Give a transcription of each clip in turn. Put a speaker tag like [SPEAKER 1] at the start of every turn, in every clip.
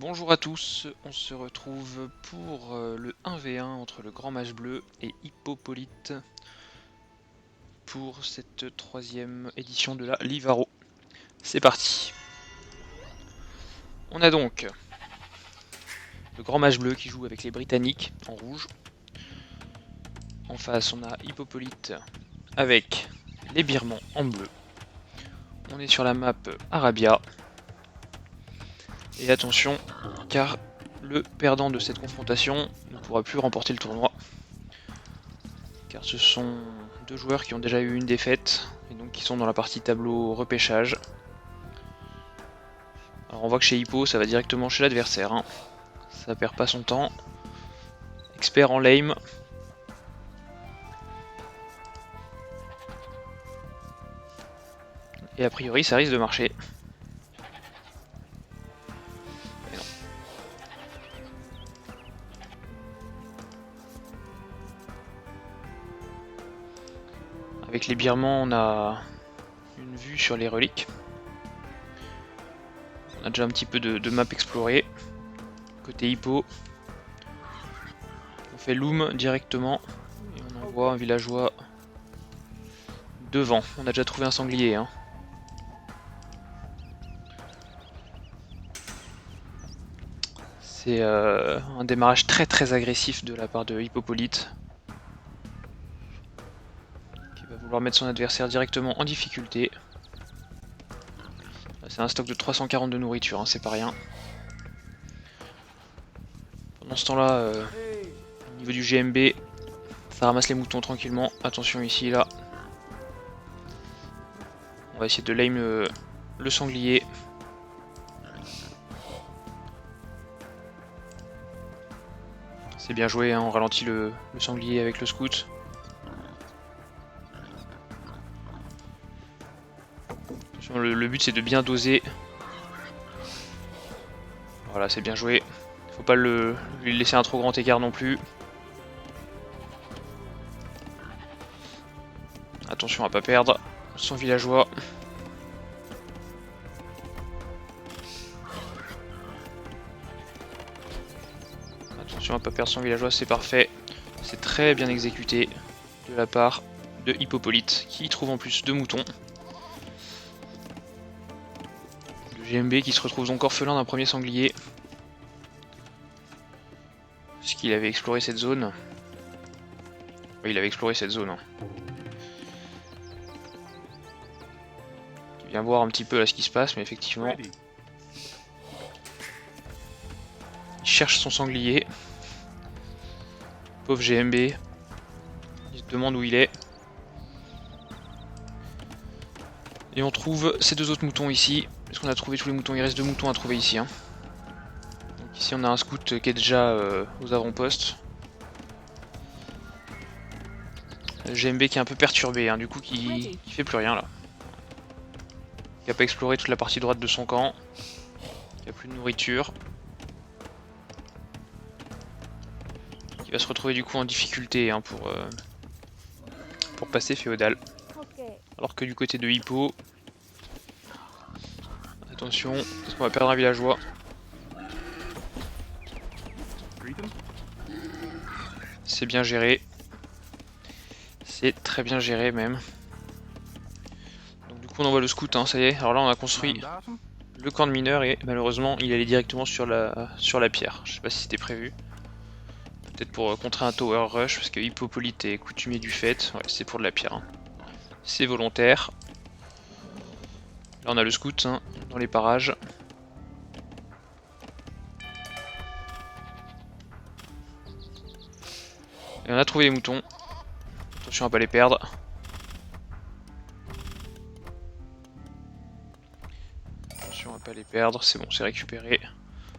[SPEAKER 1] Bonjour à tous, on se retrouve pour le 1v1 entre le Grand Mage Bleu et Hippopolyte pour cette troisième édition de la Livaro. C'est parti. On a donc le Grand Mage Bleu qui joue avec les Britanniques en rouge. En face on a Hippopolyte avec les Birmans en bleu. On est sur la map Arabia. Et attention, car le perdant de cette confrontation ne pourra plus remporter le tournoi. Car ce sont deux joueurs qui ont déjà eu une défaite, et donc qui sont dans la partie tableau repêchage. Alors on voit que chez Hippo, ça va directement chez l'adversaire, hein. Ça perd pas son temps. Expert en lame. Et a priori, ça risque de marcher. Mais non. Avec les Birmans, on a une vue sur les reliques. On a déjà un petit peu de map explorée. Côté Hippo, on fait loom directement et on envoie un villageois devant. On a déjà trouvé un sanglier, hein. C'est un démarrage très agressif de la part de Hippopolyte, qui va vouloir mettre son adversaire directement en difficulté. C'est un stock de 340 de nourriture, hein, c'est pas rien. Pendant ce temps-là, au niveau du GMB, ça ramasse les moutons tranquillement. Attention ici, là. On va essayer de lame le sanglier. C'est bien joué, hein, on ralentit le sanglier avec le scout. Attention, le but c'est de bien doser. Voilà, c'est bien joué. Faut pas lui laisser un trop grand écart non plus. Attention à pas perdre son villageois. Attention à pas perdre son villageois, c'est parfait. C'est très bien exécuté de la part de Hippopolyte, qui trouve en plus deux moutons. Le GMB qui se retrouve donc orphelin d'un premier sanglier. Puisqu'il avait exploré cette zone. Oui, il avait exploré cette zone, hein. Il vient voir un petit peu là ce qui se passe, mais effectivement... Il cherche son sanglier. Pauvre GMB. Il se demande où il est. Et on trouve ces deux autres moutons ici. Est-ce qu'on a trouvé tous les moutons? Il reste deux moutons à trouver ici, hein. Donc ici on a un scout qui est déjà aux avant-postes. Le GMB qui est un peu perturbé, hein, du coup qui fait plus rien là. Qui a pas exploré toute la partie droite de son camp. Qui a plus de nourriture. Qui va se retrouver du coup en difficulté, hein, pour passer féodal. Alors que du côté de Hippo... Attention, parce qu'on va perdre un villageois. C'est bien géré. C'est très bien géré même. Donc du coup on envoie le scout, hein, ça y est. Alors là on a construit le camp de mineurs et malheureusement il allait directement sur la pierre. Je sais pas si c'était prévu. Peut-être pour contrer un tower rush, parce que Hippopolyte est coutumier du fait. Ouais, c'est pour de la pierre, hein. C'est volontaire. Là on a le scout, hein, dans les parages. Et on a trouvé les moutons. Attention à pas les perdre. Attention à pas les perdre, c'est bon, c'est récupéré.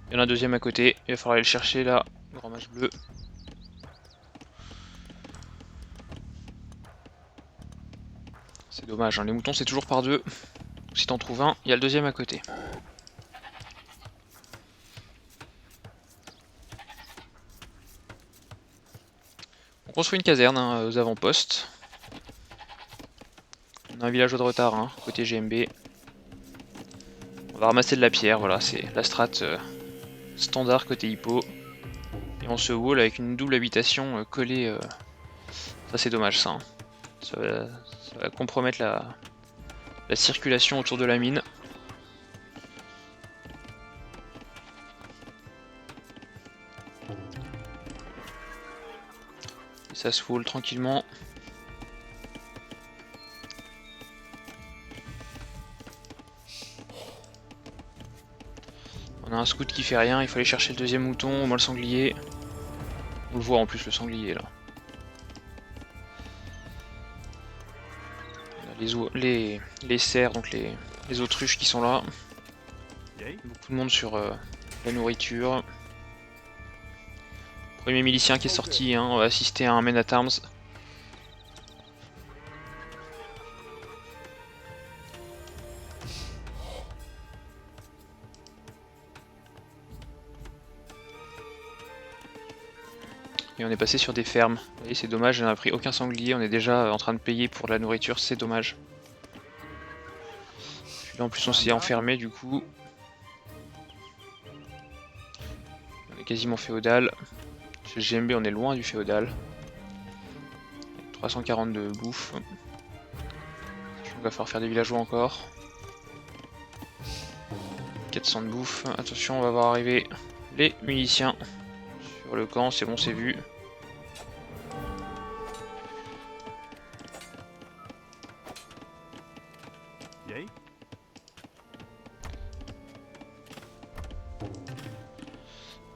[SPEAKER 1] Il y en a un deuxième à côté, il va falloir aller le chercher là, Grand Mage Bleu. C'est dommage, hein, les moutons c'est toujours par deux. Si t'en trouves un, il y a le deuxième à côté. On construit une caserne, hein, aux avant-postes. On a un villageois de retard, hein, côté GMB. On va ramasser de la pierre, voilà, c'est la strat standard côté hippo. Et on se wall avec une double habitation collée. Ça c'est dommage ça. Hein. Ça va compromettre la circulation autour de la mine. Et ça se wall tranquillement. On a un scout qui fait rien, il faut aller chercher le deuxième mouton, au moins le sanglier. On le voit en plus le sanglier là. On a les cerfs, donc les autruches qui sont là. Beaucoup de monde sur la nourriture. Premier milicien qui est sorti, hein, on va assister à un men at arms. Et on est passé sur des fermes. Vous voyez, c'est dommage, on n'a pris aucun sanglier, on est déjà en train de payer pour la nourriture, c'est dommage. Puis là en plus on s'est enfermé du coup. On est quasiment féodal. Chez GMB on est loin du féodal. 340 de bouffe. Il va falloir faire des villageois encore. 400 de bouffe. Attention, on va voir arriver les miliciens sur le camp, c'est bon, c'est vu.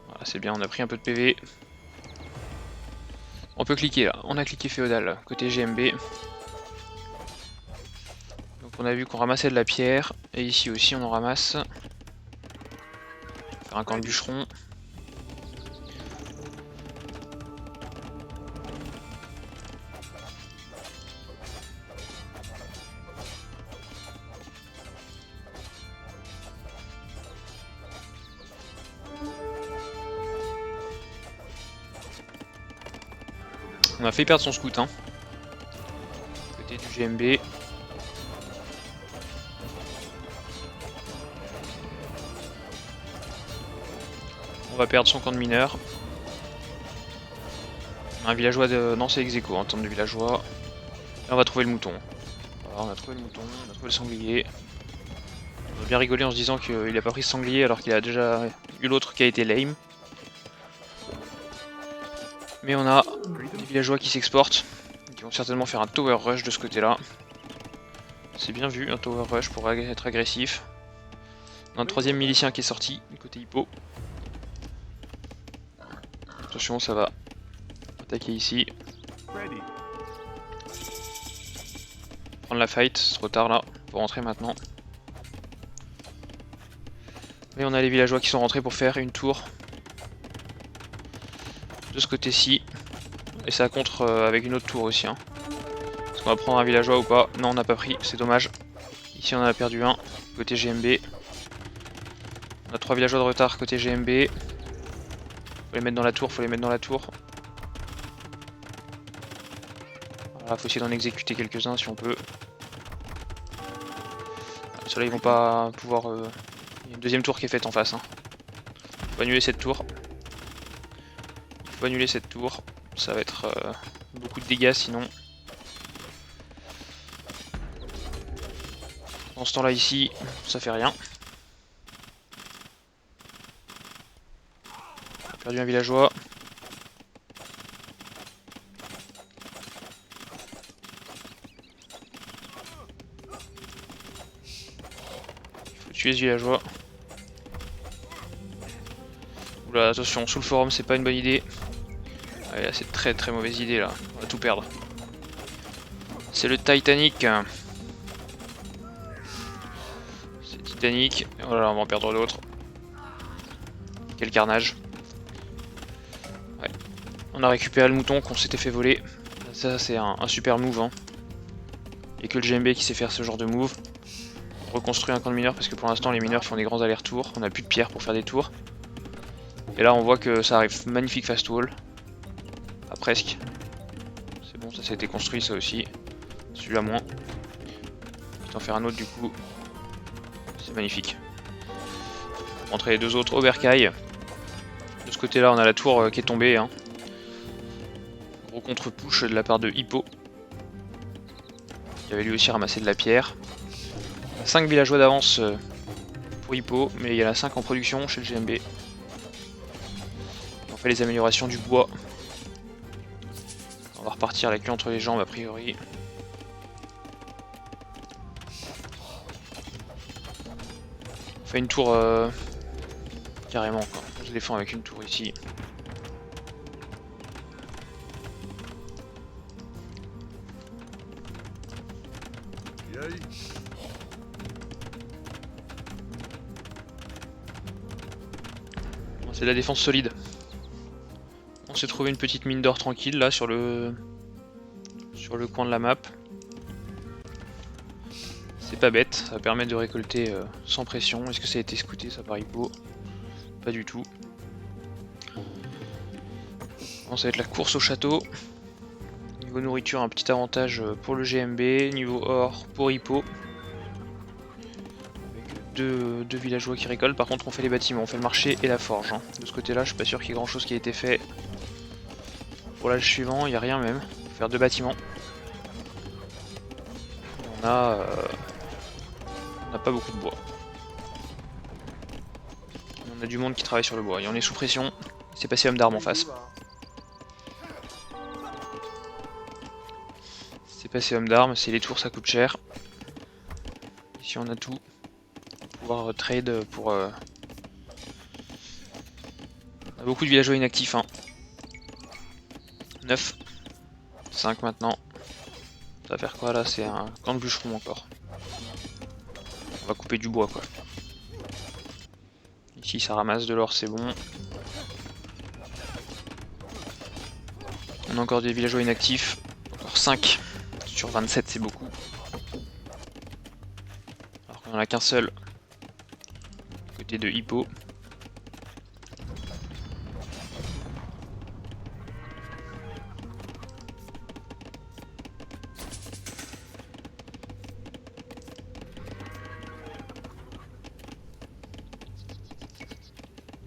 [SPEAKER 1] Voilà, c'est bien, on a pris un peu de PV. On peut cliquer là, on a cliqué féodal côté GMB. Donc on a vu qu'on ramassait de la pierre, et ici aussi on en ramasse. Faire un camp de bûcheron. On a fait perdre son scout, hein. Côté du GMB. On va perdre son camp de mineurs. On a un villageois de... Non, c'est ex-aequo en termes de villageois. Et on va trouver le mouton. Voilà, on a trouvé le mouton, on a trouvé le sanglier. On a bien rigolé en se disant qu'il a pas pris ce sanglier alors qu'il a déjà eu l'autre qui a été lame. Mais on a des villageois qui s'exportent, qui vont certainement faire un tower rush de ce côté-là. C'est bien vu, un tower rush pour être agressif. On a un troisième milicien qui est sorti, du côté hippo. Attention, ça va attaquer ici. Prendre la fight, c'est trop tard là, faut rentrer maintenant. Mais on a les villageois qui sont rentrés pour faire une tour de ce côté-ci. Et ça contre avec une autre tour aussi. Hein. Est-ce qu'on va prendre un villageois ou pas? Non, on n'a pas pris, c'est dommage. Ici on en a perdu un, côté GMB. On a 3 villageois de retard côté GMB. Faut les mettre dans la tour, faut les mettre dans la tour. Voilà, faut essayer d'en exécuter quelques-uns si on peut. Ceux-là ils vont pas pouvoir... Il y a une deuxième tour qui est faite en face. Hein. Faut annuler cette tour. Il faut annuler cette tour. Ça va être beaucoup de dégâts sinon. Dans ce temps-là ici, ça fait rien. On a perdu un villageois. Il faut tuer ce villageois. Oula, attention, sous le forum c'est pas une bonne idée. Ah, là c'est très très mauvaise idée là, on va tout perdre. C'est le Titanic. C'est Titanic. Oh là là, on va en perdre d'autres. Quel carnage. Ouais. On a récupéré le mouton qu'on s'était fait voler. Ça c'est un super move. Hein. Et que le GMB qui sait faire ce genre de move. On reconstruit un camp de mineurs parce que pour l'instant les mineurs font des grands allers-retours. On n'a plus de pierre pour faire des tours. Et là on voit que ça arrive magnifique fast wall. Ah, presque. C'est bon, ça s'est été construit ça aussi. Celui-là moins. Je vais en faire un autre du coup. C'est magnifique. Rentrer les deux autres au bercail. côté là on a la tour qui est tombée, hein. Gros contre-push de la part de Hippo, qui avait lui aussi ramassé de la pierre. 5 villageois d'avance pour Hippo, mais il y en a 5 en production chez le GMB. On fait les améliorations du bois. On va repartir la queue entre les jambes a priori. On fait une tour carrément quoi. On se défend avec une tour ici. C'est de la défense solide. On s'est trouvé une petite mine d'or tranquille là sur le coin de la map. C'est pas bête, ça va permettre de récolter sans pression. Est-ce que ça a été scouté ça par Hippo? Pas du tout. Bon, ça va être la course au château. Niveau nourriture, un petit avantage pour le GMB. Niveau or pour Hippo. Avec deux villageois qui récoltent. Par contre, on fait les bâtiments, on fait le marché et la forge. Hein. De ce côté-là, je suis pas sûr qu'il y ait grand chose qui ait été fait. Pour l'âge suivant, il n'y a rien même. On va faire 2 bâtiments. On a pas beaucoup de bois. On a du monde qui travaille sur le bois. Et on est sous pression. C'est passé homme d'armes en face. C'est passé homme d'armes. C'est les tours, ça coûte cher. Ici, on a tout. On va pouvoir trade pour. On a beaucoup de villageois inactifs. Hein. 9. 5 maintenant. Ça va faire quoi là? C'est un camp de bûcheron encore. On va couper du bois quoi. Ici ça ramasse de l'or, c'est bon. On a encore des villageois inactifs. Encore 5 sur 27, c'est beaucoup. Alors qu'on en a qu'un seul. Côté de Hippo.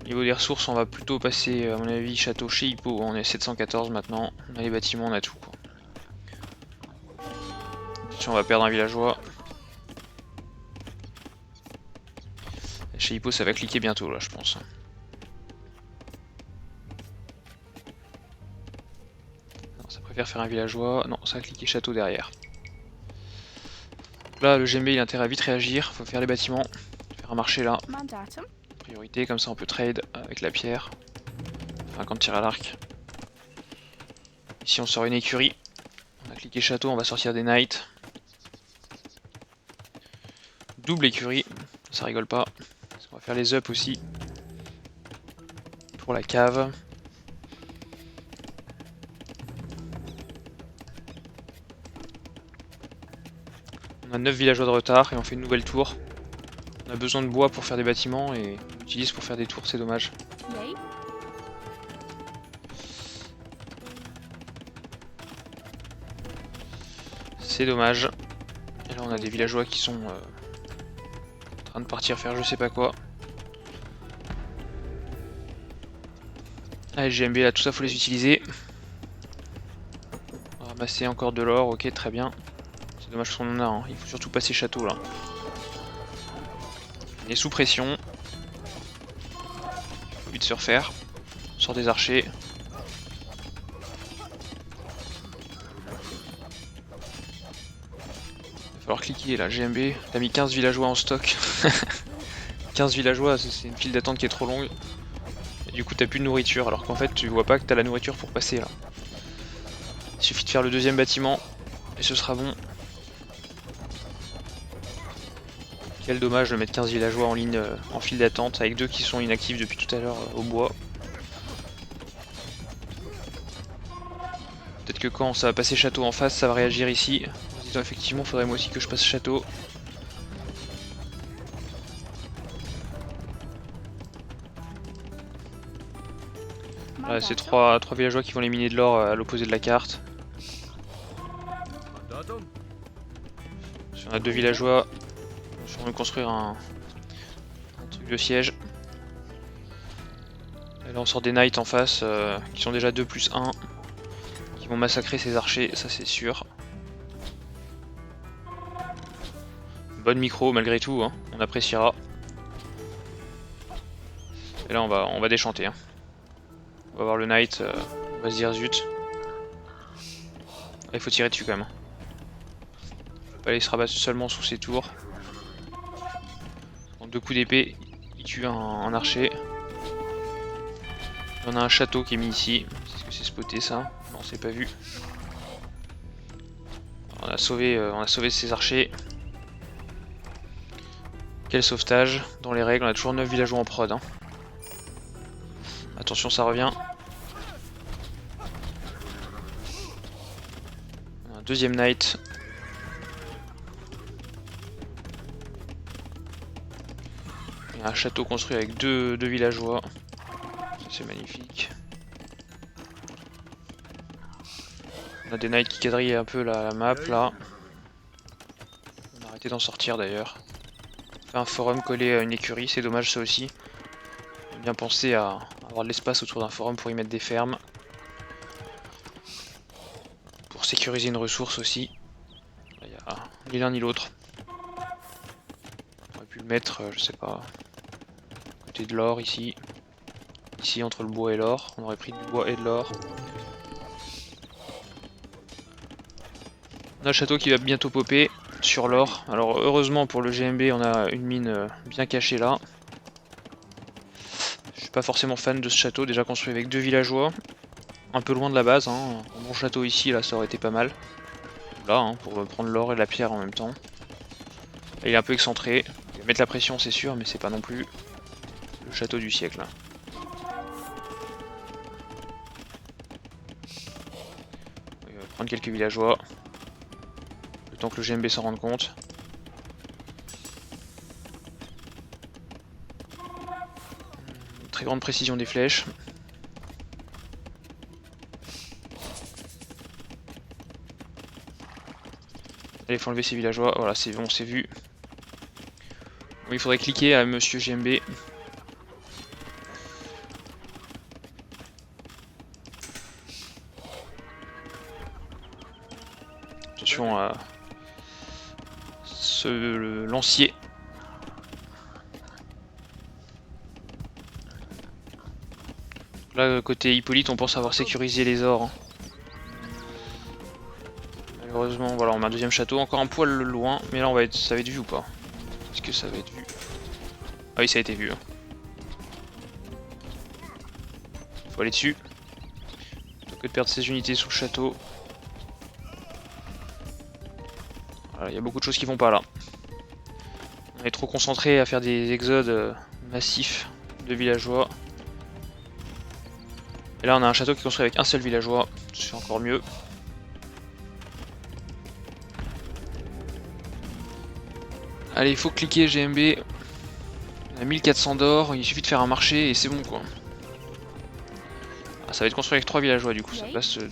[SPEAKER 1] Niveau des ressources, on va plutôt passer, à mon avis, château chez Hippo. On est 714 maintenant. On a les bâtiments, on a tout. Quoi. Attention, on va perdre un villageois. Chez Hippo, ça va cliquer bientôt, là, je pense. Non, ça préfère faire un villageois. Non, ça va cliquer château derrière. Donc là, le GMB, il a intérêt à vite réagir. Faut faire les bâtiments. Faire un marché là. Priorité, comme ça on peut trade avec la pierre. Enfin, quand tir à l'arc. Ici, on sort une écurie. On a cliqué château, on va sortir des knights. Double écurie, ça rigole pas. On va faire les up aussi. Pour la cave. On a 9 villageois de retard et on fait une nouvelle tour. On a besoin de bois pour faire des bâtiments et on l'utilise pour faire des tours, c'est dommage. C'est dommage. Et là on a des villageois qui sont en train de partir faire je sais pas quoi. Allez, GMB là, tout ça faut les utiliser. Ramasser encore de l'or, ok, très bien. C'est dommage qu'on en a, hein. Il faut surtout passer château là. Il est sous pression. Faut vite se refaire. On sort des archers. Il va falloir cliquer là, GMB. T'as mis 15 villageois en stock. 15 villageois, c'est une file d'attente qui est trop longue. Et du coup t'as plus de nourriture, alors qu'en fait tu vois pas que t'as la nourriture pour passer là. Il suffit de faire le deuxième bâtiment et ce sera bon. Quel dommage de mettre 15 villageois en ligne, en file d'attente, avec 2 qui sont inactifs depuis tout à l'heure au bois. Peut-être que quand ça va passer château en face, ça va réagir ici. En se disant effectivement, faudrait moi aussi que je passe château. Voilà, c'est 3 villageois qui vont les miner de l'or à l'opposé de la carte. Si on a 2 villageois, on va construire un truc de siège. Et là là on sort des knights en face qui sont déjà 2+1, qui vont massacrer ces archers, ça c'est sûr. Bonne micro malgré tout, hein, on appréciera. Et là on va déchanter. Hein. On va voir le knight, on va se dire zut. Il faut tirer dessus quand même. Faut pas aller se rabattre seulement sous ses tours. En 2 coups d'épée, il tue un archer. On a un château qui est mis ici. Est-ce que c'est spoté ça? Non, c'est pas vu. On a sauvé ces archers. Quel sauvetage dans les règles. On a toujours 9 villageois en prod. Hein. Attention, ça revient. On a un deuxième knight. Il y a un château construit avec deux villageois. C'est magnifique. On a des knights qui quadrillent un peu la map là. On a arrêté d'en sortir d'ailleurs. On fait un forum collé à une écurie, c'est dommage ça aussi. On a bien pensé à avoir de l'espace autour d'un forum pour y mettre des fermes. Pour sécuriser une ressource aussi. Il n'y a ni l'un ni l'autre. On aurait pu le mettre, je sais pas, à côté de l'or ici. Ici entre le bois et l'or, on aurait pris du bois et de l'or. On a le château qui va bientôt popper sur l'or. Alors heureusement pour le GMB on a une mine bien cachée là. Je suis pas forcément fan de ce château, déjà construit avec 2 villageois. Un peu loin de la base, hein. Un bon château ici là ça aurait été pas mal. Là hein, pour prendre l'or et la pierre en même temps. Et il est un peu excentré. Il va mettre la pression c'est sûr mais c'est pas non plus le château du siècle. Hein. Il va prendre quelques villageois. Le temps que le GMB s'en rende compte. Très grande précision des flèches. Allez, il faut enlever ces villageois. Voilà, c'est bon, c'est vu. Bon, il faudrait cliquer à Monsieur GMB. Attention à ce lancier. Là, côté Hippolyte, on pense avoir sécurisé les ors. Hein. Malheureusement, voilà, on met un deuxième château, encore un poil loin, mais là, ça va être vu ou pas? Est-ce que ça va être vu? Ah oui, ça a été vu. Hein. Faut aller dessus. Plutôt que de perdre ses unités sous le château. Voilà, il y a beaucoup de choses qui vont pas là. On est trop concentré à faire des exodes massifs de villageois. Et là on a un château qui est construit avec un seul villageois, c'est encore mieux. Allez, il faut cliquer GMB. On a 1400 d'or, il suffit de faire un marché et c'est bon quoi. Ah, ça va être construit avec 3 villageois du coup, ça passe de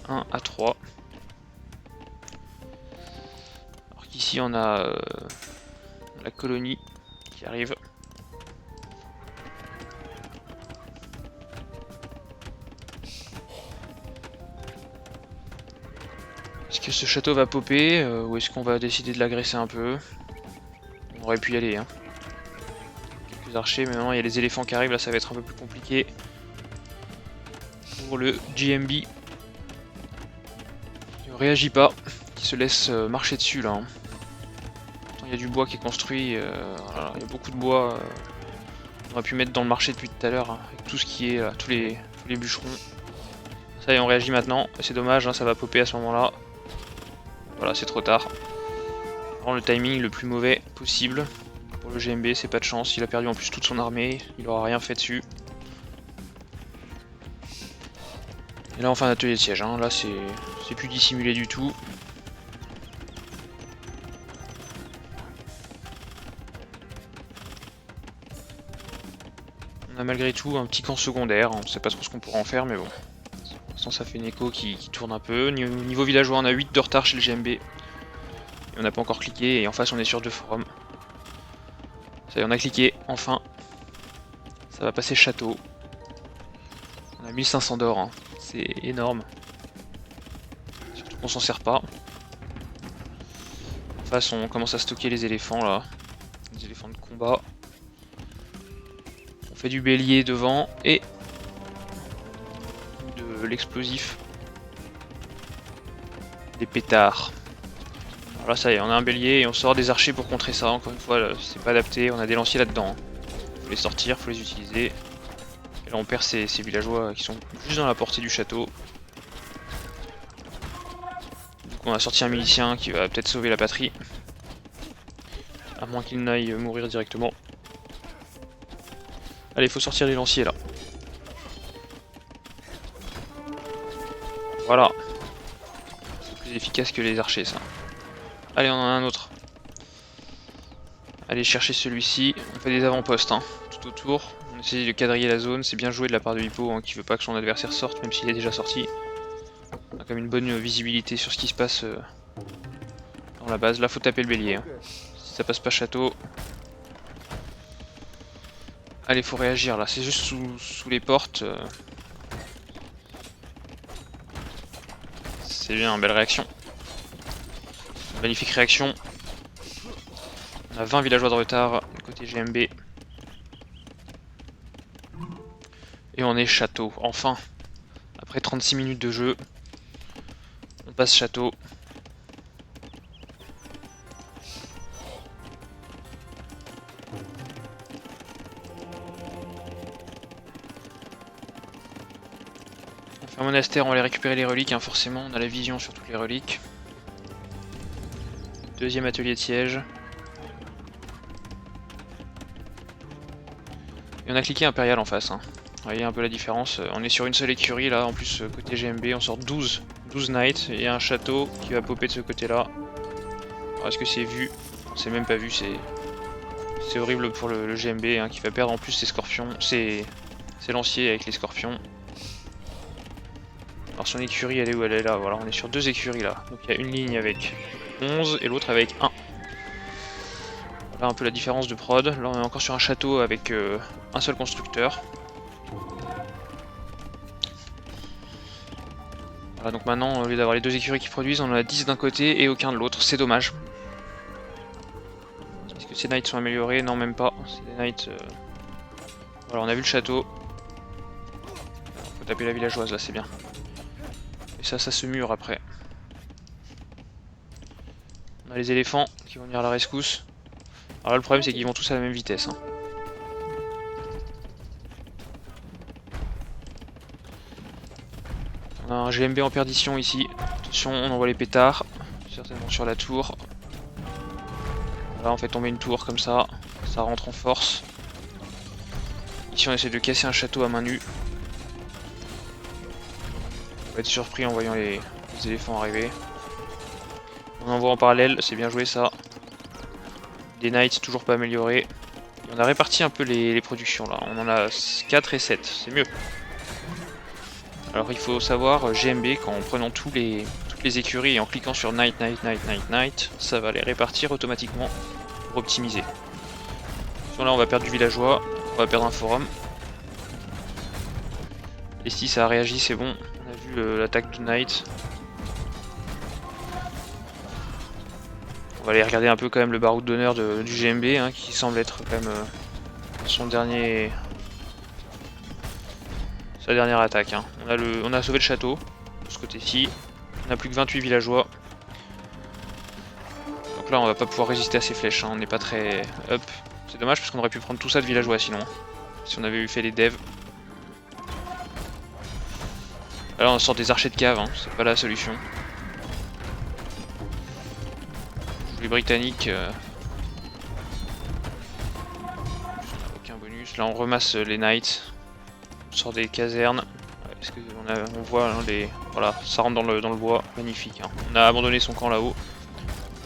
[SPEAKER 1] 1 à 3. Alors qu'ici on a la colonie qui arrive. Est-ce que ce château va popper ou est-ce qu'on va décider de l'agresser un peu? On aurait pu y aller. Hein. Quelques archers, mais maintenant il y a les éléphants qui arrivent, là ça va être un peu plus compliqué. Pour le GMB. Il ne réagit pas, qui se laisse marcher dessus là. Hein. Il y a du bois qui est construit, voilà, il y a beaucoup de bois. On aurait pu mettre dans le marché depuis tout à l'heure, hein, avec tout ce qui est là, tous les bûcherons. Ça y est, on réagit maintenant, c'est dommage, hein, ça va popper à ce moment-là. Voilà, c'est trop tard. Vraiment le timing le plus mauvais possible. Pour le GMB, c'est pas de chance, il a perdu en plus toute son armée, il aura rien fait dessus. Et là on fait un atelier de siège, hein. Là c'est plus dissimulé du tout. On a malgré tout un petit camp secondaire, on sait pas trop ce qu'on pourra en faire mais bon. Pour l'instant ça fait une écho qui tourne un peu. Niveau villageois on a 8 de retard chez le GMB. Et on n'a pas encore cliqué et en face on est sur 2 forums. Ça y est, on a cliqué, enfin. Ça va passer château. On a 1500 d'or, hein. C'est énorme. Surtout qu'on s'en sert pas. En face, on commence à stocker les éléphants là. Les éléphants de combat. On fait du bélier devant et de l'explosif. Des pétards. Alors là, ça y est, on a un bélier et on sort des archers pour contrer ça. Encore une fois, c'est pas adapté. On a des lanciers là-dedans. Faut les sortir, faut les utiliser. Et là, on perd ces villageois qui sont juste dans la portée du château. Du coup, on a sorti un milicien qui va peut-être sauver la patrie. À moins qu'il n'aille mourir directement. Allez, il faut sortir les lanciers là. Voilà. C'est plus efficace que les archers, ça. Allez, on en a un autre. Allez chercher celui-ci. On fait des avant-postes, hein, tout autour. On essaie de quadriller la zone. C'est bien joué de la part de Hippo, hein, qui veut pas que son adversaire sorte, même s'il est déjà sorti. On a quand même une bonne visibilité sur ce qui se passe dans la base. Là, faut taper le bélier. Hein. Si ça passe pas château. Allez, faut réagir là. C'est juste sous les portes. C'est bien, belle réaction. Magnifique réaction. On a 20 villageois de retard côté GMB. Et on est château, enfin. Après 36 minutes de jeu, on passe château. On fait un monastère, on va aller récupérer les reliques, hein, forcément, on a la vision sur toutes les reliques. Deuxième atelier de siège. Et on a cliqué impérial en face. Hein. Vous voyez un peu la différence. On est sur une seule écurie là, en plus côté GMB, on sort 12 knights et un château qui va popper de ce côté là. Est-ce que c'est vu? C'est même pas vu, c'est horrible pour le GMB hein, qui va perdre en plus ses scorpions, ses lanciers avec les scorpions. Alors son écurie elle est où? Elle est là, voilà, on est sur deux écuries là. Donc il y a une ligne avec 11 et l'autre avec 1. Voilà un peu la différence de prod. Là on est encore sur un château avec un seul constructeur. Voilà donc maintenant au lieu d'avoir les deux écuries qui produisent, on en a 10 d'un côté et aucun de l'autre. C'est dommage. Est-ce que ces knights sont améliorés? Non même pas. C'est des knights... Voilà on a vu le château. Faut taper la villageoise là, c'est bien. Et ça se mure après. On a les éléphants qui vont venir à la rescousse. Alors là le problème c'est qu'ils vont tous à la même vitesse. Hein. On a un GMB en perdition ici. Attention, on envoie les pétards. Certainement sur la tour. Là on fait tomber une tour comme ça. Ça rentre en force. Ici on essaie de casser un château à main nue. On va être surpris en voyant les éléphants arriver. On envoie en parallèle, c'est bien joué ça. Des knights toujours pas améliorés. Et on a réparti un peu les productions là. On en a 4 et 7, c'est mieux. Alors il faut savoir, GMB, quand en prenant toutes les écuries et en cliquant sur Knight, ça va les répartir automatiquement pour optimiser. Donc là on va perdre du villageois, on va perdre un forum. Et si ça a réagi, c'est bon. On a vu l'attaque de Knight. On va aller regarder un peu quand même le baroud d'honneur du GMB, hein, qui semble être quand même sa dernière attaque. Hein. On a sauvé le château, de ce côté-ci. On a plus que 28 villageois. Donc là on va pas pouvoir résister à ces flèches, hein. On n'est pas très up. C'est dommage parce qu'on aurait pu prendre tout ça de villageois sinon. Si on avait fait les devs. Là on sort des archers de cave, hein. C'est pas la solution. Les Britanniques. Aucun bonus. Là on ramasse les knights. On sort des casernes. Est-ce qu'on voit hein, voilà, ça rentre dans le bois. Magnifique. Hein. On a abandonné son camp là-haut.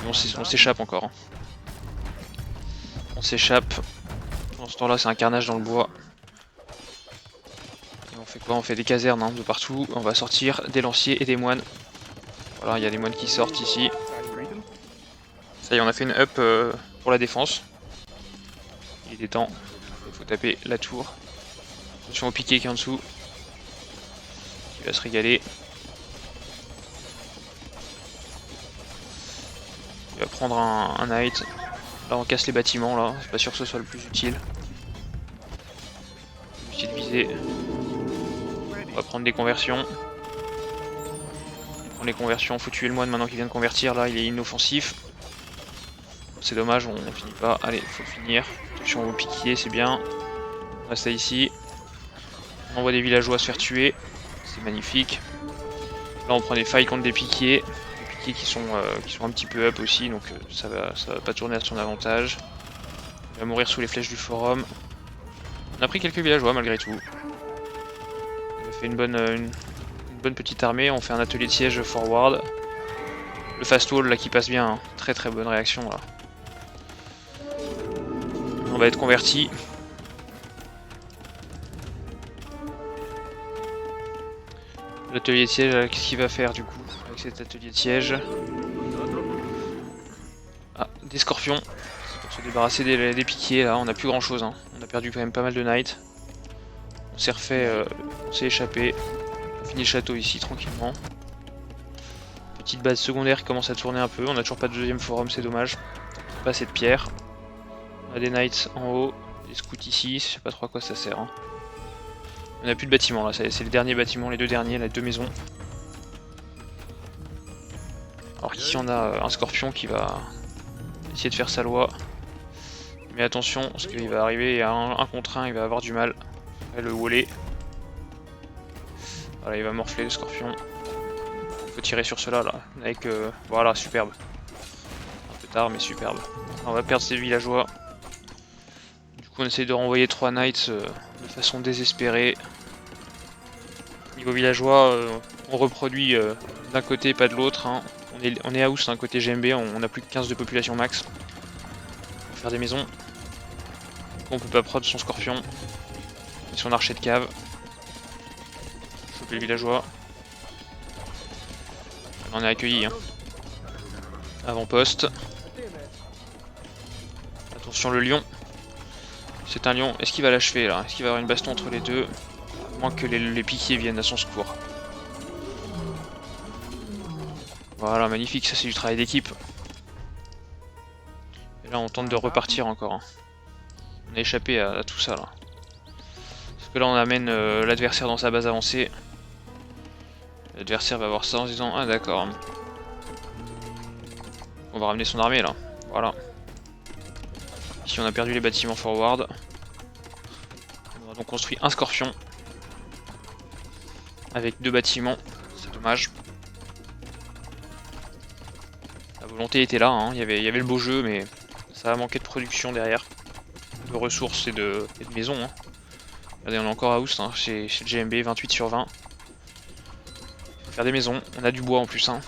[SPEAKER 1] On s'échappe encore. Hein. On s'échappe. Dans ce temps-là c'est un carnage dans le bois. Et on fait quoi? On fait des casernes hein, de partout. On va sortir des lanciers et des moines. Voilà, il y a des moines qui sortent ici. Ça y est, on a fait une up pour la défense. Il est temps. Il faut taper la tour. Attention au piqué qui est en dessous. Il va se régaler. Il va prendre un knight. Là on casse les bâtiments là, c'est pas sûr que ce soit le plus utile. Utile de viser. On va prendre des conversions. On prend les conversions, faut tuer le moine maintenant qu'il vient de convertir, là il est inoffensif. C'est dommage, on finit pas. Allez, faut finir. Attention au piquier, c'est bien. On reste ici. On envoie des villageois se faire tuer. C'est magnifique. Là on prend des failles contre des piquiers. Des piquiers qui sont un petit peu up aussi, donc ça va pas tourner à son avantage. Il va mourir sous les flèches du forum. On a pris quelques villageois malgré tout. On a fait une bonne petite armée, on fait un atelier de siège forward. Le fast wall là qui passe bien, hein. Très bonne réaction là. On va être converti. L'atelier de siège, qu'est-ce qu'il va faire du coup avec cet atelier de siège? Ah, des scorpions. C'est pour se débarrasser des piquiers là, on a plus grand chose, hein. On a perdu quand même pas mal de knights. On s'est refait, on s'est échappé. On finit le château ici tranquillement. Petite base secondaire qui commence à tourner un peu, on a toujours pas de deuxième forum, c'est dommage. Pas assez de pierres. On a des knights en haut, des scouts ici, je sais pas trop à quoi ça sert, hein. On a plus de bâtiments là, c'est les derniers bâtiments, les deux derniers, les deux maisons. Alors qu'ici on a un scorpion qui va essayer de faire sa loi. Mais attention, parce qu'il va arriver à un contre un, il va avoir du mal à le waller. Voilà, il va morfler le scorpion. Il faut tirer sur cela là, avec voilà, superbe. Un peu tard mais superbe. On va perdre ces villageois. Du coup on essaye de renvoyer 3 knights de façon désespérée. Niveau villageois, on reproduit d'un côté pas de l'autre, hein. On est house d'un côté GMB, on a plus que 15 de population max. On va faire des maisons. On peut pas prod son scorpion. Et son archer de cave. Choper les villageois. On est accueilli, hein. Avant-poste. Attention le lion. C'est un lion. Est-ce qu'il va l'achever là? Est-ce qu'il va y avoir une baston entre les deux? À moins que les piquiers viennent à son secours. Voilà, magnifique, ça c'est du travail d'équipe. Et là on tente de repartir encore, hein. On a échappé à tout ça là. Parce que là on amène l'adversaire dans sa base avancée. L'adversaire va voir ça en se disant ah d'accord. On va ramener son armée là. Voilà. Ici on a perdu les bâtiments forward. On a donc construit un scorpion. Avec 2 bâtiments. C'est dommage. La volonté était là, hein. Il y avait le beau jeu, mais ça a manqué de production derrière. De ressources et de maisons, hein. Regardez, on est encore à house, hein, chez GMB, 28 sur 20. Faire des maisons, on a du bois en plus, hein.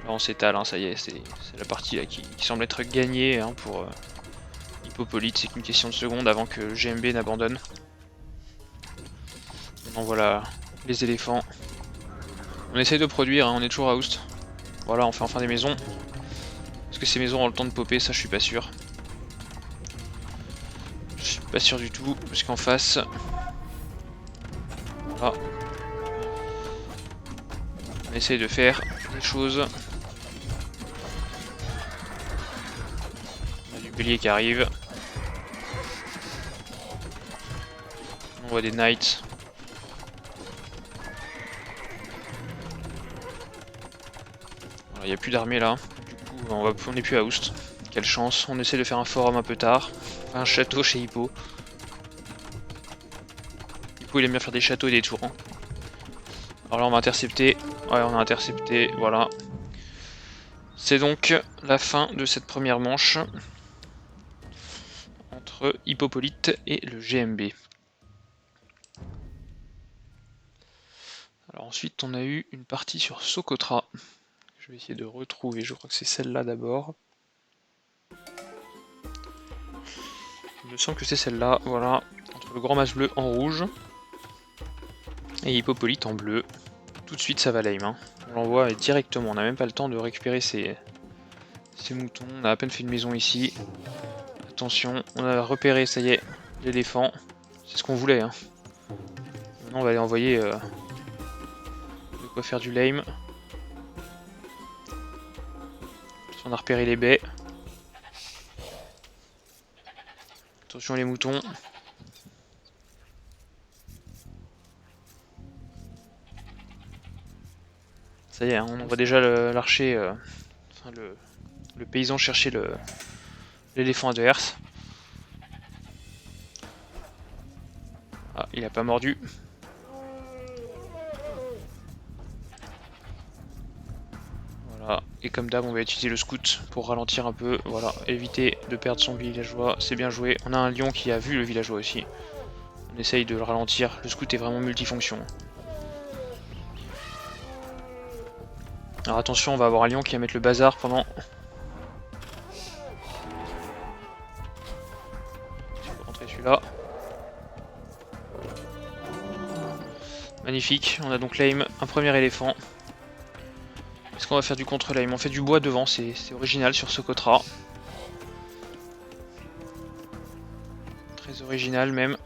[SPEAKER 1] Là on s'étale, hein, ça y est, c'est la partie là qui semble être gagnée, hein, pour Hippopolyte. C'est qu'une question de secondes avant que GMB n'abandonne. Maintenant voilà les éléphants. On essaye de produire, hein, on est toujours à host. Voilà, on fait enfin des maisons. Est-ce que ces maisons ont le temps de popper? Ça je suis pas sûr. Je suis pas sûr du tout, parce qu'en face... Voilà. On essaye de faire des choses. On a du bélier qui arrive. On voit des knights. Il n'y a plus d'armée là. Du coup, on n'est plus à Oust. Quelle chance. On essaie de faire un forum un peu tard. Enfin, un château chez Hippo. Hippo il aime bien faire des châteaux et des tours, hein. Alors là on va intercepter. Ouais, on a intercepté. Voilà. C'est donc la fin de cette première manche entre Hippopolyte et le GMB. Alors ensuite on a eu une partie sur Socotra. Je vais essayer de retrouver, je crois que c'est celle-là d'abord. Il me semble que c'est celle-là, voilà. Entre le grand mas bleu en rouge et Hippopolyte en bleu. Tout de suite ça va lame, hein. On l'envoie directement, on n'a même pas le temps de récupérer ces moutons. On a à peine fait une maison ici. Attention, on a repéré, ça y est, l'éléphant. C'est ce qu'on voulait. Hein. Maintenant, on va aller envoyer de quoi faire du lame. On a repéré les baies. Attention les moutons. Ça y est, hein, on voit déjà l'archer, enfin le paysan chercher l'éléphant de Herse. Ah, il a pas mordu. Voilà, et comme d'hab, on va utiliser le scout pour ralentir un peu. Voilà, éviter de perdre son villageois, c'est bien joué. On a un lion qui a vu le villageois aussi. On essaye de le ralentir, le scout est vraiment multifonction. Alors attention, on va avoir un lion qui va mettre le bazar pendant... Je vais rentrer celui-là. Magnifique, on a donc lame, un premier éléphant. Est-ce qu'on va faire du contre-lame? On fait du bois devant, c'est original sur ce Cotra. Très original même.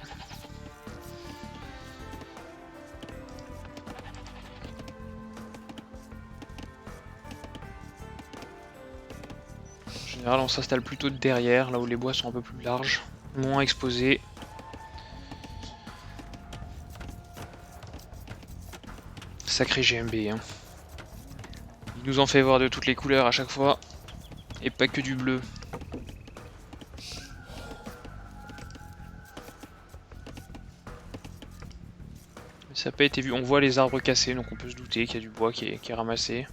[SPEAKER 1] En général, on s'installe plutôt derrière, là où les bois sont un peu plus larges, moins exposés. Sacré GMB, hein. Il nous en fait voir de toutes les couleurs à chaque fois, et pas que du bleu. Mais ça n'a pas été vu, on voit les arbres cassés, donc on peut se douter qu'il y a du bois qui est ramassé.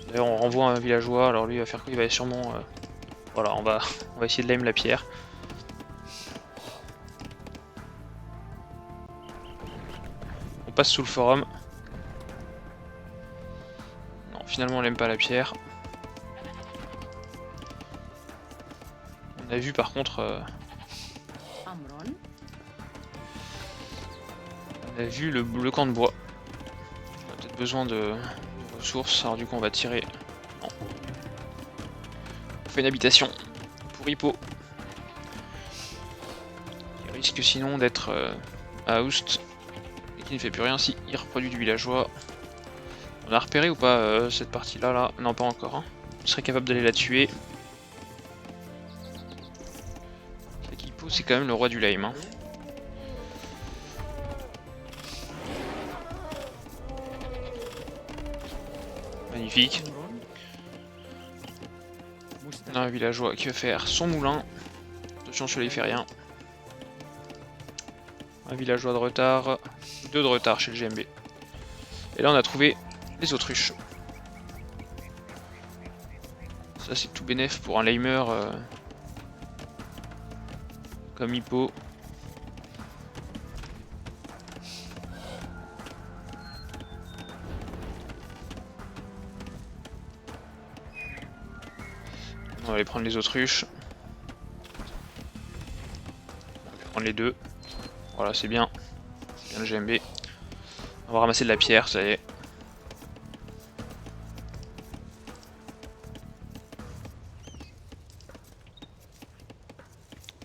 [SPEAKER 1] D'ailleurs on renvoie un villageois, alors lui il va faire quoi? Il va sûrement... Voilà, on va essayer de lame la pierre. On passe sous le forum. Non, finalement on n'aime pas la pierre. On a vu par contre... On a vu le camp de bois. On a peut-être besoin de ressources, alors du coup on va tirer... Non. On fait une habitation pour Hippo. Il risque sinon d'être à Oust et qui ne fait plus rien si il reproduit du villageois. On a repéré ou pas cette partie-là là? Non, pas encore. Hein. On serait capable d'aller la tuer. Hippo c'est quand même le roi du lame. Hein. Magnifique. On a un villageois qui va faire son moulin. Attention, celui-là il fait rien. Un villageois de retard. 2 de retard chez le GMB. Et là on a trouvé les autruches. Ça c'est tout bénef pour un lamer comme Hippo. On va aller prendre les autruches. On va prendre les 2. Voilà, c'est bien. C'est bien le GMB. On va ramasser de la pierre, ça y est.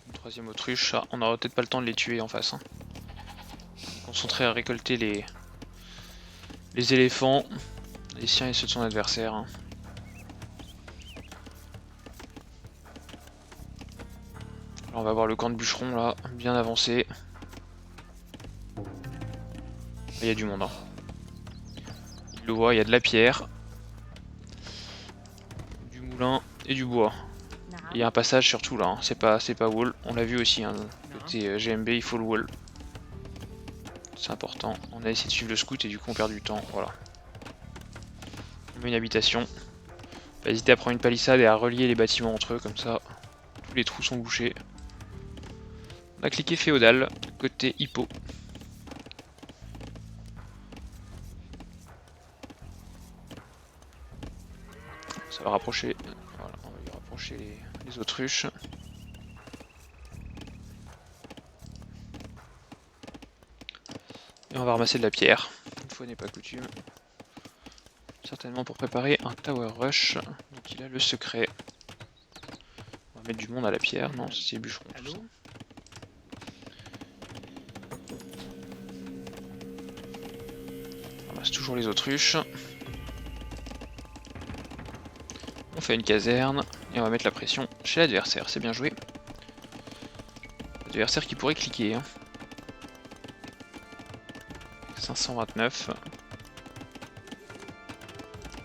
[SPEAKER 1] Une 3e autruche. Ah, on n'aura peut-être pas le temps de les tuer en face. Hein. Concentrer à récolter les éléphants. Les siens et ceux de son adversaire. Hein. Alors on va voir le camp de bûcheron là, bien avancé. Il y a du monde. Hein. Il le voit, il y a de la pierre, du moulin et du bois. Il y a un passage surtout là, hein. C'est pas wall. On l'a vu aussi, hein. Côté GMB, il faut le wall. C'est important. On a essayé de suivre le scout et du coup on perd du temps. Voilà. On met une habitation. Pas hésiter à prendre une palissade et à relier les bâtiments entre eux, comme ça tous les trous sont bouchés. On a cliqué féodal, côté Hippo. Ça va rapprocher, voilà, on va lui rapprocher les autruches. Et on va ramasser de la pierre, une fois n'est pas coutume. Certainement pour préparer un tower rush, donc il a le secret. On va va mettre du monde à la pierre. Non, c'est bûcheron tout ça. On ramasse toujours les autruches. On fait une caserne et on va mettre la pression chez l'adversaire, c'est bien joué. L'adversaire qui pourrait cliquer. Hein. 529.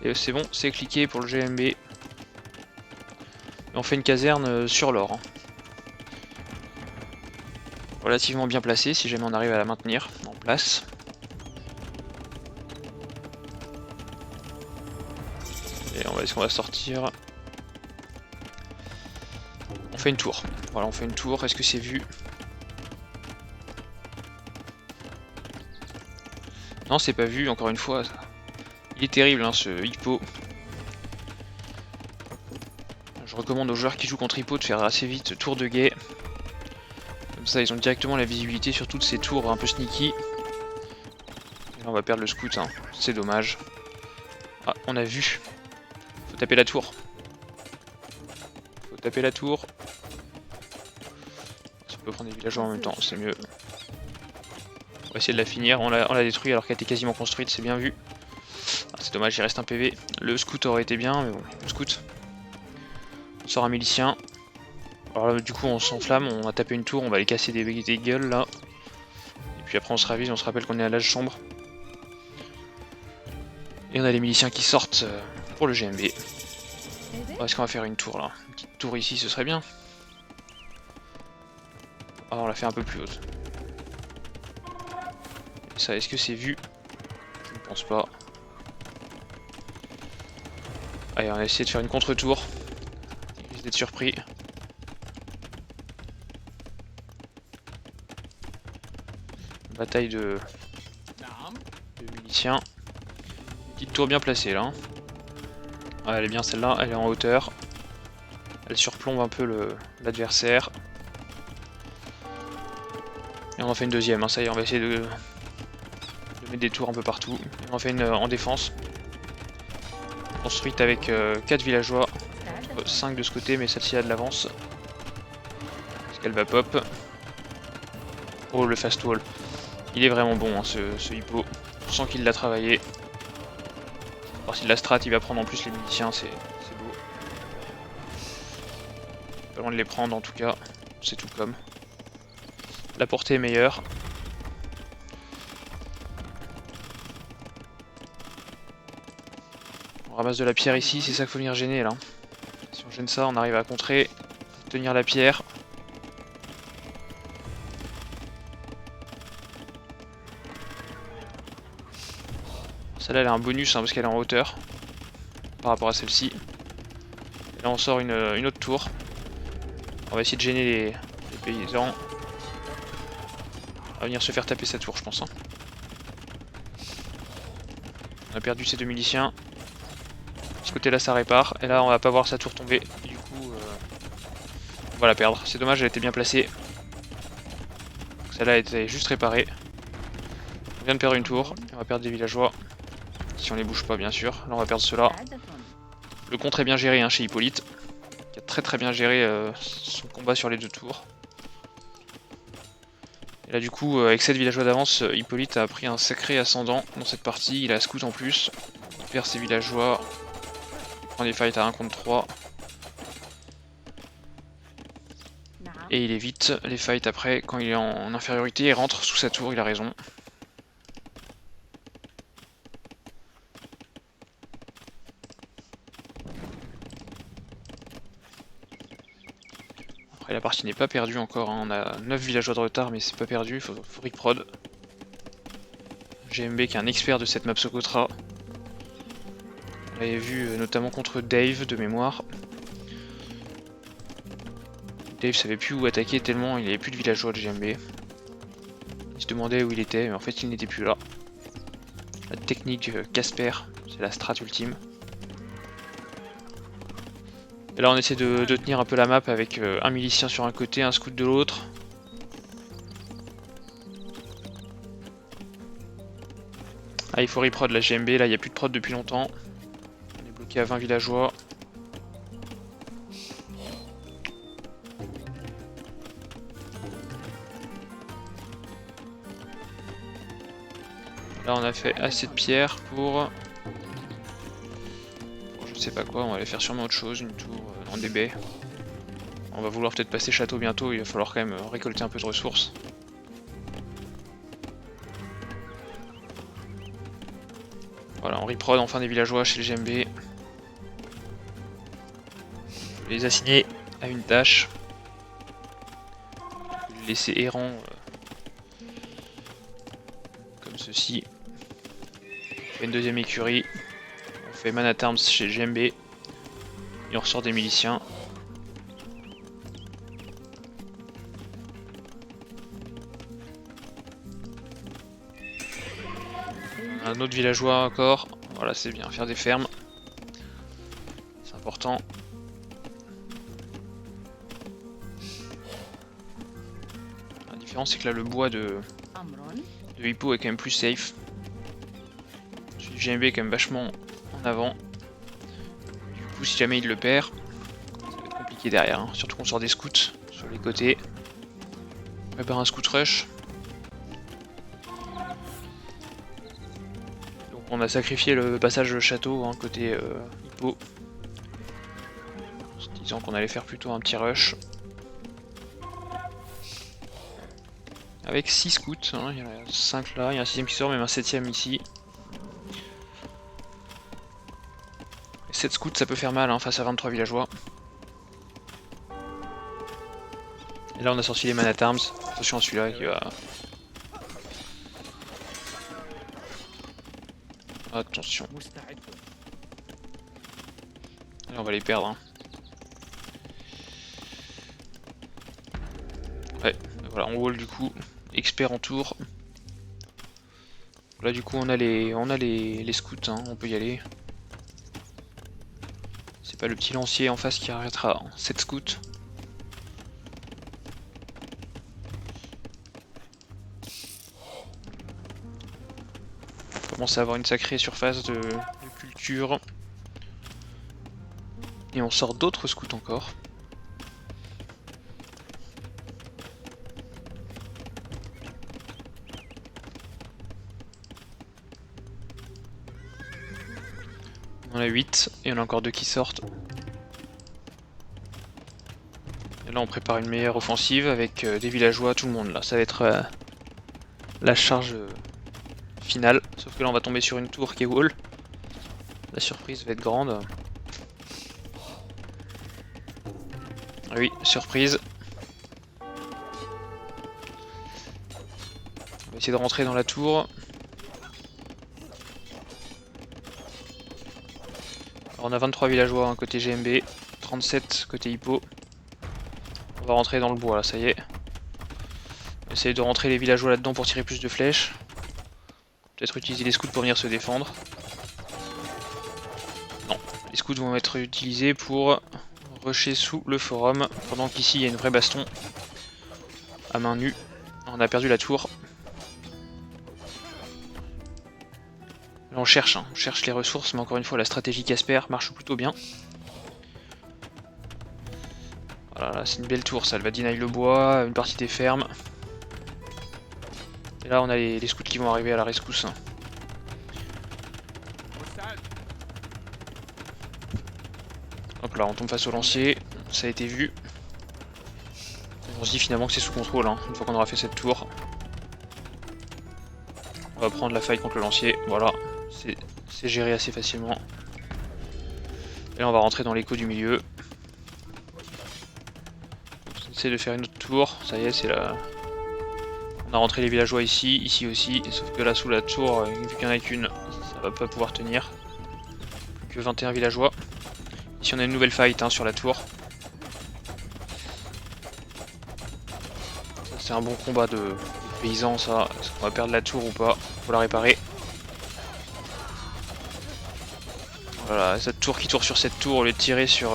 [SPEAKER 1] Et c'est bon, c'est cliqué pour le GMB. Et on fait une caserne sur l'or. Hein. Relativement bien placée si jamais on arrive à la maintenir en place. Et est-ce qu'on va sortir? On fait une tour. Voilà, on fait une tour. Est-ce que c'est vu? Non, c'est pas vu, encore une fois. Il est terrible, hein, ce hippo. Je recommande aux joueurs qui jouent contre hippo de faire assez vite tour de guet. Comme ça, ils ont directement la visibilité sur toutes ces tours un peu sneaky. Et là, on va perdre le scout, hein. C'est dommage. Ah, on a vu. Faut taper la tour. Faut taper la tour. Si on peut prendre des villageois en même temps, c'est mieux. On va essayer de la finir. On l'a détruit alors qu'elle était quasiment construite, c'est bien vu. Ah, c'est dommage, il reste un PV. Le scout aurait été bien, mais bon, le scout. On sort un milicien. Alors là, du coup, on s'enflamme, on va taper une tour, on va aller casser des gueules là. Et puis après, on se ravise, on se rappelle qu'on est à l'âge sombre. Et on a les miliciens qui sortent pour le GMB. Est-ce qu'on va faire une tour là? Une petite tour ici, ce serait bien. Ah, on l'a fait un peu plus haute. Et ça, est-ce que c'est vu? Je ne pense pas. Allez, on va essayer de faire une contre-tour. Il risque d'être surpris. Bataille de miliciens. Petite tour bien placée là. Ouais, elle est bien celle-là, elle est en hauteur. Elle surplombe un peu l'adversaire. Et on en fait une deuxième, hein. Ça y est, on va essayer de mettre des tours un peu partout. Et on en fait une en défense. Construite avec 4 villageois. 5 de ce côté, mais celle-ci a de l'avance. Parce qu'elle va pop. Oh, le fast wall. Il est vraiment bon, hein, ce hippo. On sent qu'il l'a travaillé. Alors si de la strat, il va prendre en plus les miliciens, c'est beau. Pas loin de les prendre en tout cas, c'est tout comme. La portée est meilleure. On ramasse de la pierre ici, c'est ça qu'il faut venir gêner là. Si on gêne ça, on arrive à contrer, tenir la pierre. Celle-là elle a un bonus hein, parce qu'elle est en hauteur par rapport à celle-ci. Et là on sort une autre tour. On va essayer de gêner les paysans. On va venir se faire taper cette tour je pense. Hein. On a perdu ces 2 miliciens. De ce côté là ça répare. Et là on va pas voir sa tour tomber. Du coup on va la perdre. C'est dommage, elle était bien placée. Celle-là était juste réparée. On vient de perdre une tour. On va perdre des villageois. Si on les bouge pas bien sûr. Là on va perdre ceux-là. Le contre est bien géré hein, chez Hippolyte. Qui a très bien géré son combat sur les 2 tours. Et là du coup avec 7 villageois d'avance, Hippolyte a pris un sacré ascendant dans cette partie. Il a scout en plus. Il perd ses villageois. Il prend des fights à 1 contre 3. Et il évite les fights après quand il est en infériorité. Il rentre sous sa tour, il a raison. Après la partie n'est pas perdue encore, hein. On a 9 villageois de retard mais c'est pas perdu, faut riprod. GMB qui est un expert de cette map Socotra. On l'avait vu notamment contre Dave de mémoire. Dave savait plus où attaquer tellement il avait plus de villageois de GMB. Il se demandait où il était mais en fait il n'était plus là. La technique Casper, c'est la strat ultime. Et là on essaie de tenir un peu la map avec un milicien sur un côté, un scout de l'autre. Ah il faut reprod la GMB, là il n'y a plus de prod depuis longtemps. On est bloqué à 20 villageois. Là on a fait assez de pierres pour je sais pas quoi, on va aller faire sûrement autre chose, une tour dans des baies. On va vouloir peut-être passer château bientôt, il va falloir quand même récolter un peu de ressources. Voilà, on reprod enfin des villageois chez le GMB. Les assigner à une tâche. Les laisser errants comme ceci. On fait une deuxième écurie. On fait Man at Arms chez le GMB. Et on ressort des miliciens. Un autre villageois encore. Voilà, c'est bien, faire des fermes. C'est important. La différence c'est que là le bois de Hippo est quand même plus safe. Celui du GMB est quand même vachement en avant. Du coup si jamais il le perd, ça va être compliqué derrière. Hein. Surtout qu'on sort des scouts sur les côtés. On prépare un scout rush. Donc on a sacrifié le passage château hein, côté Hippo. En se disant qu'on allait faire plutôt un petit rush. Avec 6 scouts, hein, il y en a 5 là, il y a un 6ème qui sort, même un 7ème ici. Et 7 scouts ça peut faire mal hein, face à 23 villageois. Et là on a sorti les Man at Arms, attention à celui-là qui va... Attention. Là on va les perdre. Hein. Ouais, voilà, on wall du coup, expert en tour. Là du coup on a les scouts, hein, on peut y aller. C'est pas le petit lancier en face qui arrêtera 7 scouts. On commence à avoir une sacrée surface de culture. Et on sort d'autres scouts encore. On en a 8 et on a encore 2 qui sortent. Et là on prépare une meilleure offensive avec des villageois, tout le monde là. Ça va être la charge finale. Sauf que là on va tomber sur une tour qui est wall. La surprise va être grande. Ah oui, surprise. On va essayer de rentrer dans la tour. Alors on a 23 villageois hein, côté GMB, 37 côté Hippo. On va rentrer dans le bois là, ça y est. On va essayer de rentrer les villageois là-dedans pour tirer plus de flèches. Peut-être utiliser les scouts pour venir se défendre. Non, les scouts vont être utilisés pour rusher sous le forum. Pendant qu'ici il y a une vraie baston à main nue. On a perdu la tour. Là on cherche les ressources, mais encore une fois la stratégie Casper marche plutôt bien. Voilà, c'est une belle tour ça, elle va deny le bois, une partie des fermes. Et là on a les scouts qui vont arriver à la rescousse. Hop là, on tombe face au lancier, ça a été vu. On se dit finalement que c'est sous contrôle, hein, une fois qu'on aura fait cette tour. On va prendre la faille contre le lancier, voilà. C'est géré assez facilement. Et là on va rentrer dans l'écho du milieu. On essaie de faire une autre tour, ça y est, c'est là. On a rentré les villageois ici, ici aussi, sauf que là sous la tour, vu qu'il n'y en a qu'une, ça va pas pouvoir tenir. Plus que 21 villageois. Ici on a une nouvelle fight hein, sur la tour. C'est un bon combat de paysans ça. Est-ce qu'on va perdre la tour ou pas? Faut la réparer. Voilà, cette tour qui tourne sur cette tour au lieu de tirer sur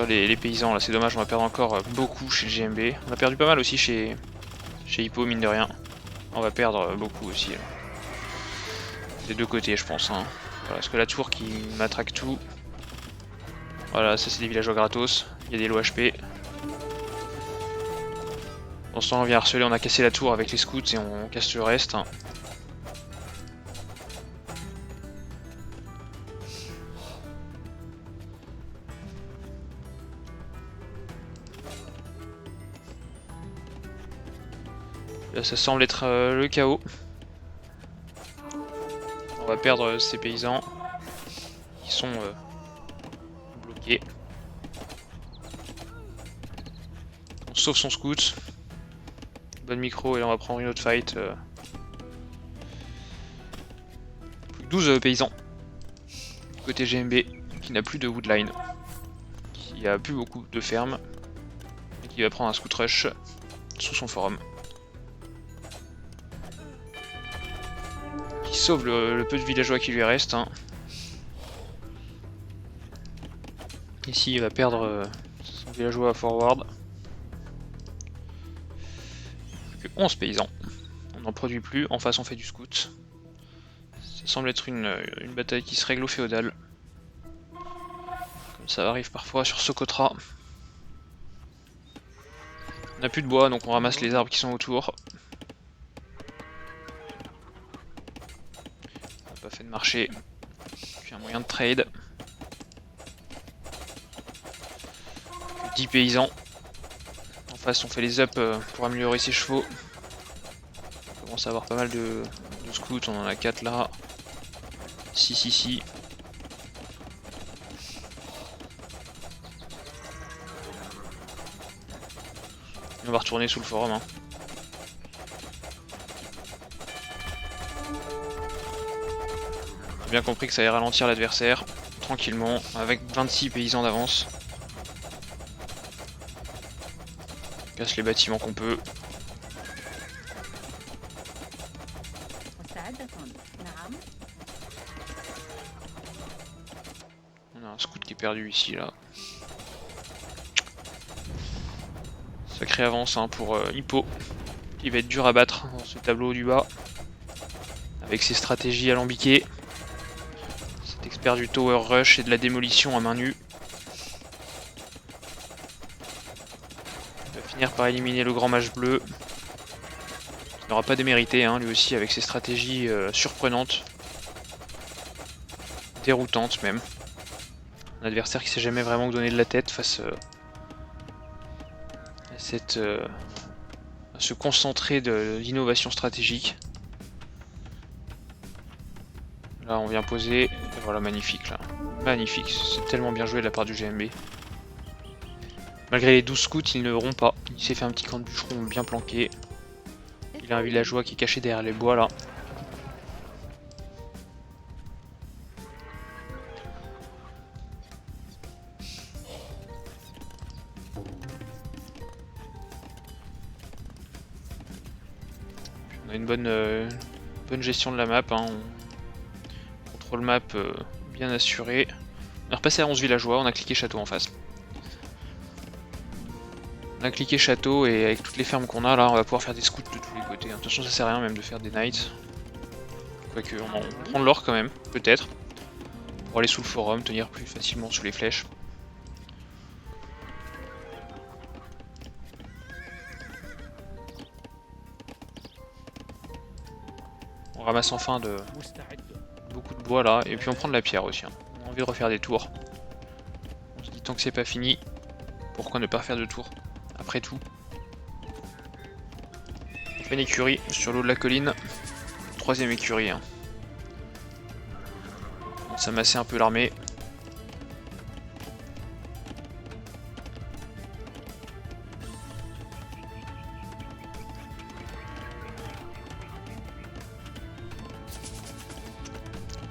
[SPEAKER 1] les paysans là, c'est dommage, on va perdre encore beaucoup chez le GMB. On a perdu pas mal aussi chez Hippo, mine de rien. On va perdre beaucoup aussi. Là. Des deux côtés je pense. Hein. Voilà, parce que la tour qui matraque tout. Voilà, ça c'est des villageois gratos. Il y a des lots HP. Pendant ce temps, on vient harceler, on a cassé la tour avec les scouts et on casse le reste. Là, ça semble être le chaos. On va perdre ces paysans qui sont bloqués. On sauve son scout. Bonne micro et là on va prendre une autre fight. Plus que 12 paysans. Côté GMB qui n'a plus de woodline. Qui a plus beaucoup de fermes. Et qui va prendre un scout rush sous son forum. Qui sauve le peu de villageois qui lui reste. Hein. Ici il va perdre son villageois à forward. Que 11 paysans. On n'en produit plus, en face on fait du scout. Ça semble être une bataille qui se règle au féodal. Comme ça arrive parfois sur Socotra. On n'a plus de bois donc on ramasse les arbres qui sont autour. On n'a pas fait de marché. Puis un moyen de trade. Que 10 paysans. En face on fait les up pour améliorer ses chevaux. On commence à avoir pas mal de scouts, on en a 4 là. 6 ici. On va retourner sous le forum. Hein. J'ai bien compris que ça allait ralentir l'adversaire tranquillement avec 26 paysans d'avance. On casse les bâtiments qu'on peut. On a un scout qui est perdu ici là. Sacrée avance hein, pour Hippo, qui va être dur à battre dans ce tableau du bas. Avec ses stratégies alambiquées. Cet expert du tower rush et de la démolition à main nue. Il va finir par éliminer le grand mage bleu. Il n'aura pas démérité hein, lui aussi avec ses stratégies surprenantes. Déroutantes même. Un adversaire qui s'est jamais vraiment donné de la tête face à se concentrer de l'innovation stratégique. Là on vient poser, et voilà magnifique là. Magnifique, c'est tellement bien joué de la part du GMB. Malgré les 12 scouts, il ne rompt pas. Il s'est fait un petit camp de bûcheron bien planqué. Il a un villageois qui est caché derrière les bois là. On a une bonne gestion de la map. Hein. On contrôle map bien assuré. On est repassé à 11 villageois, on a cliqué château en face. On a cliqué château et avec toutes les fermes qu'on a là, on va pouvoir faire des scouts de tous les côtés. De toute façon ça sert à rien même de faire des knights. Quoique on prend de l'or quand même, peut-être. Pour aller sous le forum, tenir plus facilement sous les flèches. On ramasse enfin beaucoup de bois là, et puis on prend de la pierre aussi. Hein. On a envie de refaire des tours. On se dit tant que c'est pas fini, pourquoi ne pas faire de tours après tout. On fait une écurie sur l'eau de la colline. Troisième écurie. Hein. On s'amasser un peu l'armée.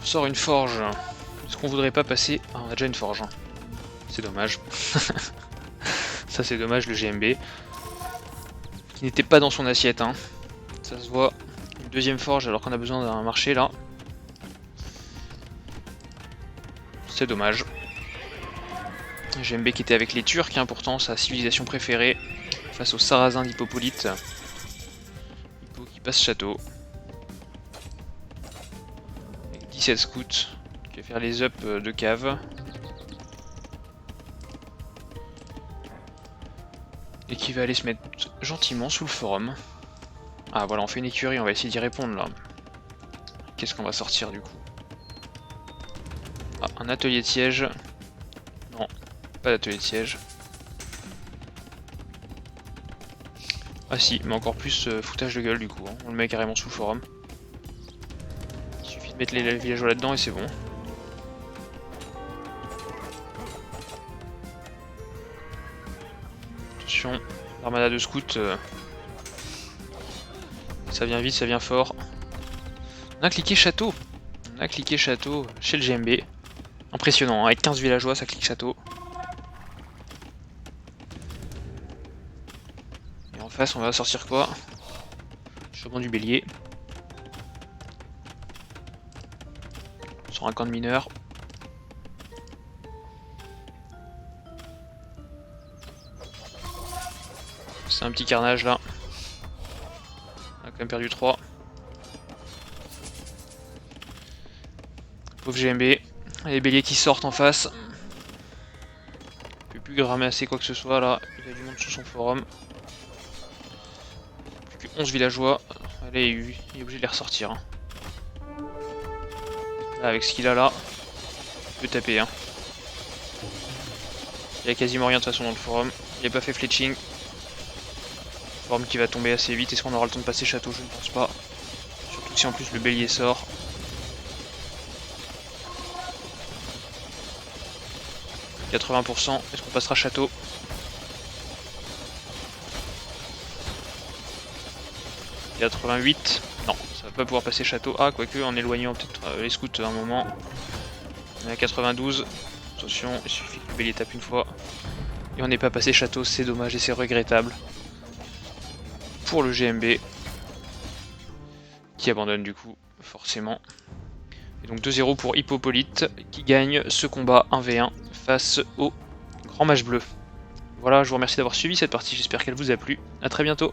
[SPEAKER 1] On sort une forge. Est-ce qu'on voudrait pas passer... Ah, on a déjà une forge. Hein. C'est dommage. Ça c'est dommage le GMB. Qui n'était pas dans son assiette. Hein. Ça se voit. Une deuxième forge alors qu'on a besoin d'un marché là. C'est dommage. GMB qui était avec les Turcs, hein, pourtant sa civilisation préférée. Face aux Sarrasins d'Hippopolite. Hippo qui passe château. Avec 17 scouts. Qui va faire les up de cave. Et qui va aller se mettre gentiment sous le forum. Ah voilà, on fait une écurie, on va essayer d'y répondre là. Qu'est-ce qu'on va sortir du coup? Ah, un atelier de siège. Non, pas d'atelier de siège. Ah si, mais encore plus foutage de gueule du coup, hein. On le met carrément sous le forum. Il suffit de mettre les villageois là-dedans et c'est bon. Attention, l'armada de scouts, ça vient vite, ça vient fort. On a cliqué château. On a cliqué château chez le GMB. Impressionnant, hein, avec 15 villageois, ça clique château. Et en face, on va sortir quoi? Chemin du bélier. Sur un camp de mineurs. C'est un petit carnage là. On a quand même perdu 3. Pauvre GMB. Les béliers qui sortent en face. Il peut plus ramasser quoi que ce soit là. Il a du monde sous son forum. Plus que 11 villageois. Allez, il est obligé de les ressortir. Hein. Là, avec ce qu'il a là, il peut taper. Hein. Il y a quasiment rien de toute façon dans le forum. Il n'a pas fait fletching. Forum qui va tomber assez vite. Est-ce qu'on aura le temps de passer château? Je ne pense pas. Surtout si en plus le bélier sort. « 80%, est-ce qu'on passera château? » 88, non, ça va pas pouvoir passer château. Ah, quoique en éloignant peut-être les scouts un moment. On est à 92, attention, il suffit que le bélier tape une fois. Et on n'est pas passé château, c'est dommage et c'est regrettable. Pour le GMB. Qui abandonne du coup, forcément. Et donc 2-0 pour Hippopolyte, qui gagne ce combat 1v1 face au Grand Mage Bleu. Voilà, je vous remercie d'avoir suivi cette partie, j'espère qu'elle vous a plu. A très bientôt.